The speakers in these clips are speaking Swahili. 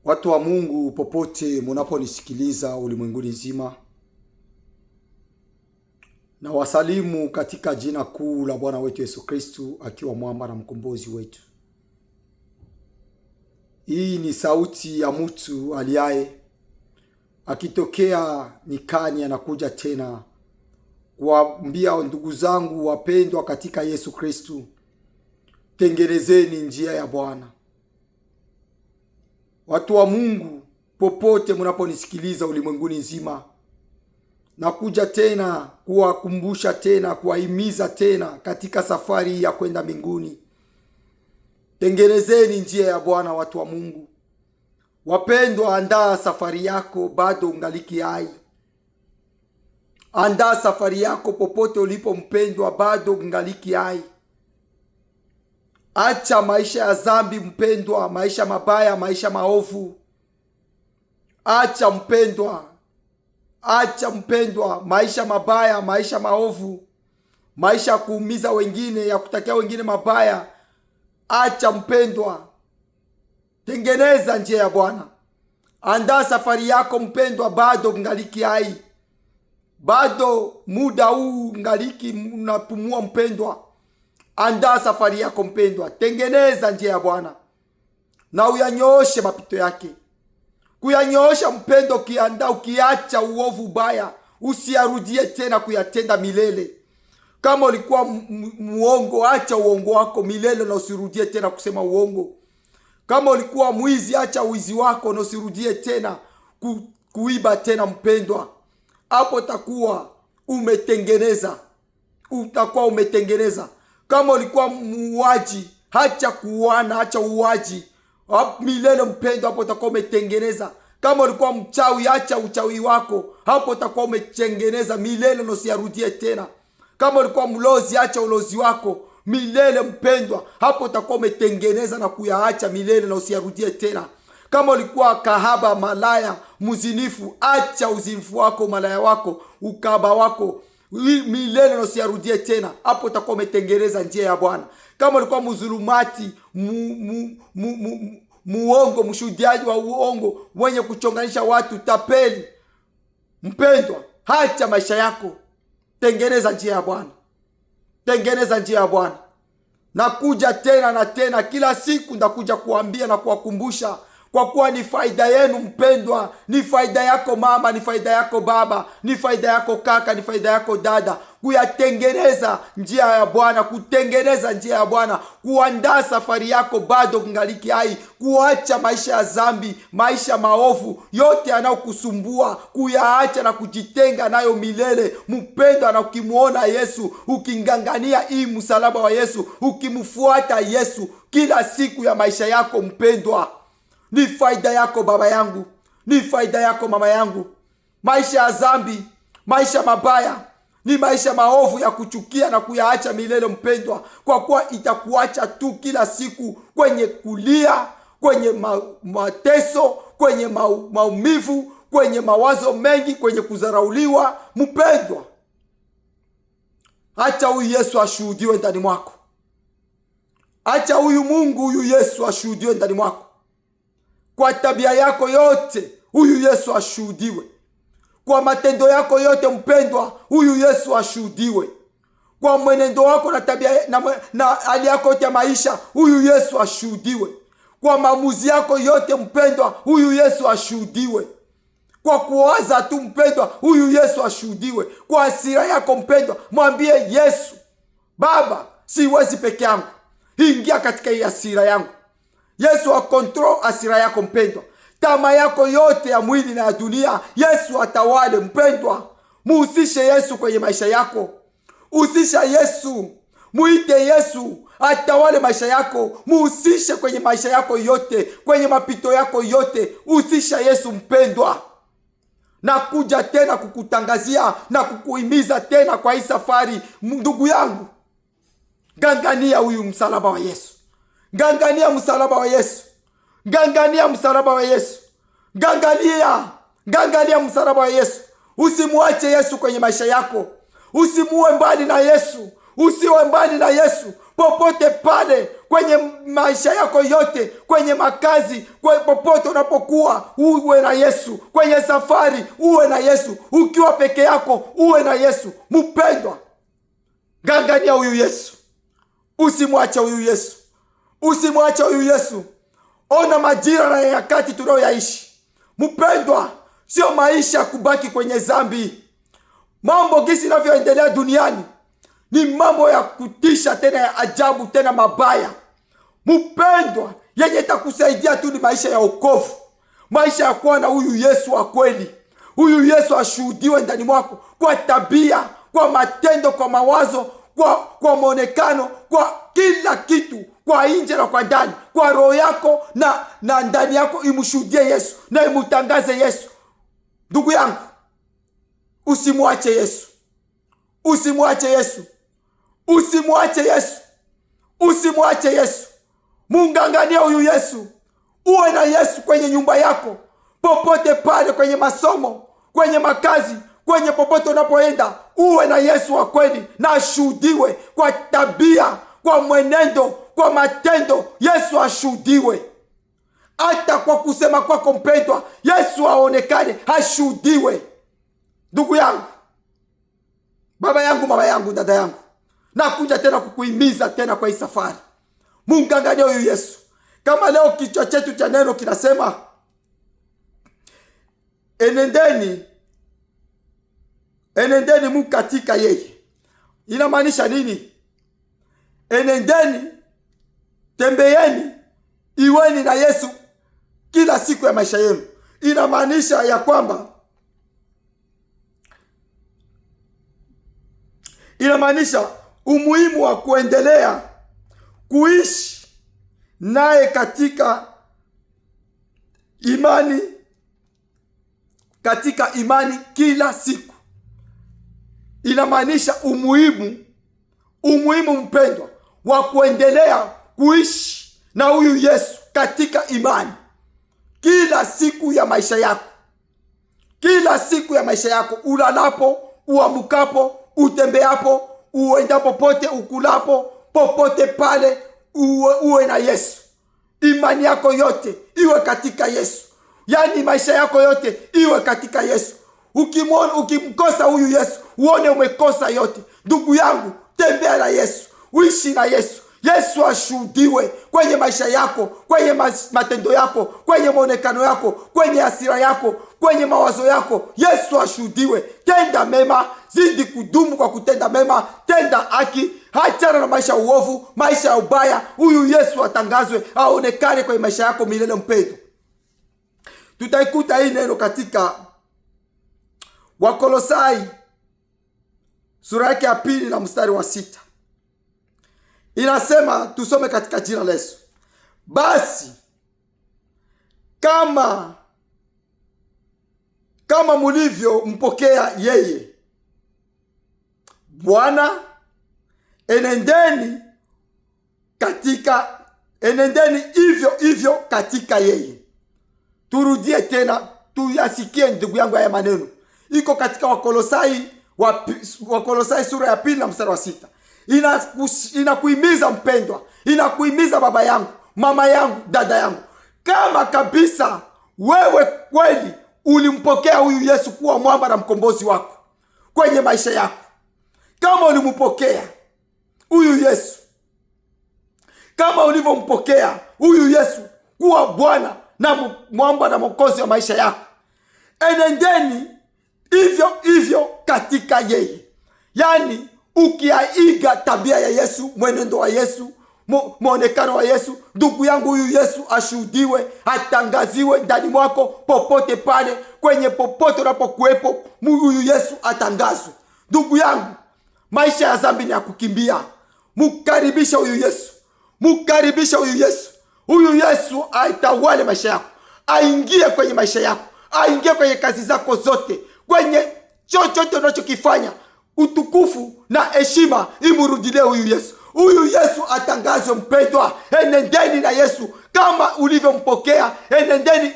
Watu wa Mungu popote munaponisikiliza ulimwenguni nzima, na wasalimu katika jina kuu la Bwana wetu Yesu Kristu, akiwa mwamba na mkombozi wetu. Hii ni sauti ya mtu aliaye akitokea nyikani, anakuja tena kuambia ndugu zangu wapendwa katika Yesu Kristu, tengenezeni njia ya Bwana. Watu wa Mungu popote mnaponisikiliza ulimwenguni nzima, nakuja tena kuwakumbusha tena, kuwahimiza tena katika safari ya kwenda mbinguni. Tengenezeni njia ya Bwana. Watu wa Mungu wapendwa, andaa safari yako, bado ungaliki hai. Andaa safari yako popote ulipo mpendwa, bado ungaliki hai. Acha maisha ya dhambi mpendwa, maisha mabaya, maisha maovu. Acha mpendwa, maisha mabaya, maisha maovu, maisha ya kuumiza wengine, ya kutakia wengine mabaya. Acha mpendwa, tengeneza njia ya Bwana. Andaa safari yako mpendwa, bado ngaliki hai, bado muda huu ngaliki unapumua mpendwa. Andaa safari yako mpendwa, tengeneza njia ya Bwana na uyanyooshe mapito yake. Kuyanyoosha mpendo, ukiandaa, ukiacha uovu baya, usiyarudie tena kuyatenda milele. Kama ulikuwa muongo, acha uongo wako milele na usirudie tena kusema uongo. Kama ulikuwa mwizi, acha uizi wako na usirudie tena kuiba tena mpendwa. Hapo utakuwa umetengeneza. Kama ulikuwa muuaji, acha kuuana, acha uuaji milele mpendwa, hapo utakuwa umetengeneza. Kama ulikuwa mchawi, acha uchawi wako, hapo utakuwa umetengeneza milele na usiyarudie tena. Kama ulikuwa mlozi, acha ulozi wako milele mpendwa, hapo utakuwa umetengeneza na kuyaacha milele na usiyarudie tena. Kama ulikuwa kahaba, malaya, mzinifu, acha uzinifu wako, malaya wako, ukahaba wako milele na usiyarudie tena. Hapo utakuwa umetengeneza njia ya Bwana. Kama ulikuwa mzulumati, muongo, mshuhudiaji wa uongo, mwenye kuchonganisha watu, tapeli mpendwa, acha maisha yako, tengeneza njia ya Bwana. Tengeneza njia ya Bwana. Nakuja tena na tena, kila siku ndakuja kuambia na kuwakumbusha, kwa kuwa ni faida yenu mpendwa, ni faida yako mama, ni faida yako baba, ni faida yako kaka, ni faida yako dada, kuyatengeneza njia ya Bwana, kutengeneza njia ya Bwana, kuandaa safari yako bado kungaliki hai, kuacha maisha ya dhambi, maisha maovu yote yanayokusumbua, kuyaacha na kujitenga nayo milele mpendwa. Na ukimuona Yesu, ukingangania hii msalaba wa Yesu, ukimfuata Yesu kila siku ya maisha yako mpendwa, ni faida yako baba yangu, ni faida yako mama yangu. Maisha ya dhambi, maisha mabaya, ni maisha maovu ya kuchukia na kuyaacha milele mpendwa, kwa kuwa itakuacha tu kila siku kwenye kulia, kwenye mateso, kwenye maumivu, kwenye mawazo mengi, kwenye kudharauliwa mpendwa. Acha huyu Yesu ashuhudiwe ndani mwako. Acha huyu Mungu, huyu Yesu ashuhudiwe ndani mwako. Kwa tabia yako yote huyu Yesu ashuhudiwe. Kwa matendo yako yote mpendwa, huyu Yesu ashuhudiwe. Kwa mwenendo wako na tabia na hali yako yote ya maisha, huyu Yesu ashuhudiwe. Kwa maamuzi yako yote mpendwa, huyu Yesu ashuhudiwe. Kwa kuwaza tu mpendwa, huyu Yesu ashuhudiwe. Kwa hasira yako mpendwa, mwambie Yesu, Baba, siwezi peke yangu, ingia katika hii hasira yangu. Yesu akontrol hasira yako mpendwa. Tamaa yako yote ya mwili na ya dunia, Yesu atawale mpendwa. Muhusishe Yesu kwenye maisha yako. Husisha Yesu. Muite Yesu atawale maisha yako. Muhusishe kwenye maisha yako yote, kwenye mapito yako yote. Husisha Yesu mpendwa. Na kuja tena kukutangazia na kukuhimiza tena kwa hii safari, ndugu yangu, gangania huyu msalaba wa Yesu. Gangania msalaba wa Yesu. Gangania msalaba wa Yesu. Gangania msalaba wa Yesu. Usimuache Yesu kwenye maisha yako. Usimuwe mbali na Yesu. Usiwe mbali na Yesu popote pale kwenye maisha yako yote, kwenye makazi, popote unapokuwa uwe na Yesu. Kwenye safari uwe na Yesu. Ukiwa peke yako uwe na Yesu. Mpendwa, ngangania huyu Yesu, usimwache huyu Yesu, usimwache huyu Yesu. Ona majira na nyakati tunayoyaishi mpendwa, sio maisha ya kubaki kwenye dhambi. Mambo gisi inavyoendelea duniani ni mambo ya kutisha, tena ya ajabu, tena mabaya mpendwa. Yenye itakusaidia tu ni maisha ya wokovu, maisha ya kuwa na huyu Yesu wa kweli. Huyu Yesu ashuhudiwe ndani mwako kwa tabia, kwa matendo, kwa mawazo, kwa mwonekano, kwa kila kitu, kwa nje na kwa ndani, kwa roho yako na ndani yako imshuhudie Yesu na imutangaze Yesu. Ndugu yangu, usimwache Yesu, usimwache Yesu, usimwache Yesu, usimwache Yesu. Mungangania huyu Yesu. Uwe na Yesu kwenye nyumba yako, popote pale, kwenye masomo, kwenye makazi, kwenye popote unapoenda. Uwe na Yesu wa kweli na ashuhudiwe kwa tabia, kwa mwenendo, kwa matendo. Yesu ashuhudiwe. Hata kwa kusema kwako mpendwa, Yesu aonekane, ashuhudiwe. Ndugu yangu, baba yangu, mama yangu, dada yangu, nakuja tena kukuhimiza tena kwa hii safari. Mungangania huyu Yesu. Kama leo kichwa chetu cha neno kinasema enendeni mu katika yeye. Inamaanisha nini? Enendeni, tembeeni, iweni na Yesu kila siku ya maisha yenu. Inamaanisha ya kwamba, inamaanisha umuhimu wa kuendelea kuishi naye katika imani kila siku. Inamaanisha umuhimu mpendwa wa kuendelea kuishi na huyu Yesu katika imani kila siku ya maisha yako, kila siku ya maisha yako, ulalapo, uamukapo, utembeapo, uenda popote, ukulapo, popote pale, uwe na Yesu. Imani yako yote iwe katika Yesu. Yaani maisha yako yote iwe katika Yesu. Ukimkosa huyu Yesu, uone umekosa yote. Ndugu yangu, tembea na Yesu, uishi na Yesu. Yesu ashuhudiwe kwenye maisha yako, kwenye matendo yako, kwenye maonekano yako, kwenye hasira yako, kwenye mawazo yako. Yesu ashuhudiwe. Tenda mema, zidi kudumu kwa kutenda mema, tenda haki, hachana na maisha ya uovu, maisha ya ubaya. Huyu Yesu atangazwe, aonekane kwenye maisha yako milele mpendo. Tutaikuta hii neno katika Wakolosai sura yake ya 2 na mstari wa 6. Inasema, tusome katika jina la Yesu. Basi kama mulivyo mpokea yeye Bwana, enendeni hivyo katika yeye. Turudie tena, tuyasikie ndugu yangu haya maneno. Iko katika Wakolosai sura ya 2 na mstari wa 6. Inakuhimiza mpendwa, inakuhimiza baba yangu, mama yangu, dada yangu, kama kabisa wewe kweli ulimpokea huyu Yesu kuwa mwamba na mkombozi wako kwenye maisha yako, kama ulimpokea huyu Yesu, kama ulivyompokea huyu Yesu kuwa Bwana na mwamba na mwokozi wa maisha yako, enendeni hivyo katika yeye. Yaani ukiaiga tabia ya Yesu, mwenendo wa Yesu, mwonekano wa Yesu, ndugu yangu, huyu Yesu ashuhudiwe, atangaziwe ndani mwako popote pale, kwenye popote unapokuwepo, huyu Yesu atangazwe. Ndugu yangu, maisha ya dhambi ni ya kukimbia. Mkaribisha huyu Yesu, mkaribisha huyu Yesu. Huyu Yesu aitawale maisha yako, aingie kwenye maisha yako, aingie kwenye kazi zako zote, kwenye chochote unachokifanya. Utukufu na heshima imurudilie huyu Yesu. Huyu Yesu atangazwe mpendwa. Enendeni na Yesu kama ulivyompokea, enendeni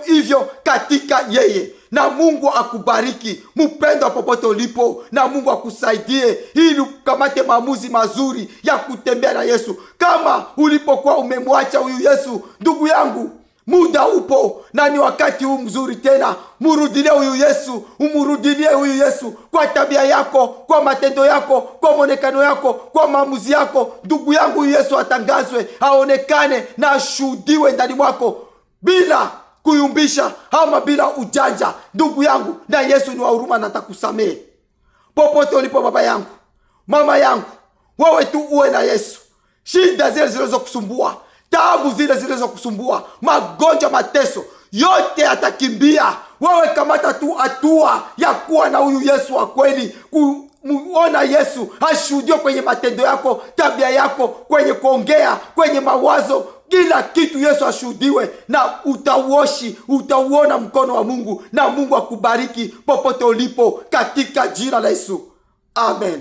hivyo katika yeye. na Mungu akubariki mpendwa, popote ulipo, na Mungu akusaidie ili ukamate maamuzi mazuri ya kutembea na Yesu. Kama ulipokuwa umemwacha huyu Yesu, ndugu yangu, muda upo na ni wakati huu mzuri tena. Murudilie huyu Yesu, umurudilie huyu Yesu kwa tabia yako, kwa matendo yako, kwa mwonekano yako, kwa maamuzi yako. Ndugu yangu, huyu Yesu atangazwe, aonekane na ashuhudiwe ndani mwako bila kuyumbisha ama bila ujanja. Ndugu yangu, na Yesu ni wa huruma na atakusamehe. Popote ulipo, baba yangu, mama yangu, wewe tu uwe na Yesu. Shida zile zilizokusumbua, taabu zile zilizokusumbua, magonjwa, mateso yote atakimbia. Wewe kamata tu hatua ya kuwa na huyu Yesu wa kweli, kuona Yesu ashuhudiwe kwenye matendo yako, tabia yako, kwenye kuongea, kwenye mawazo, kila kitu Yesu ashuhudiwe, na utauona mkono wa Mungu, na Mungu akubariki popote ulipo katika jina la Yesu. Amen.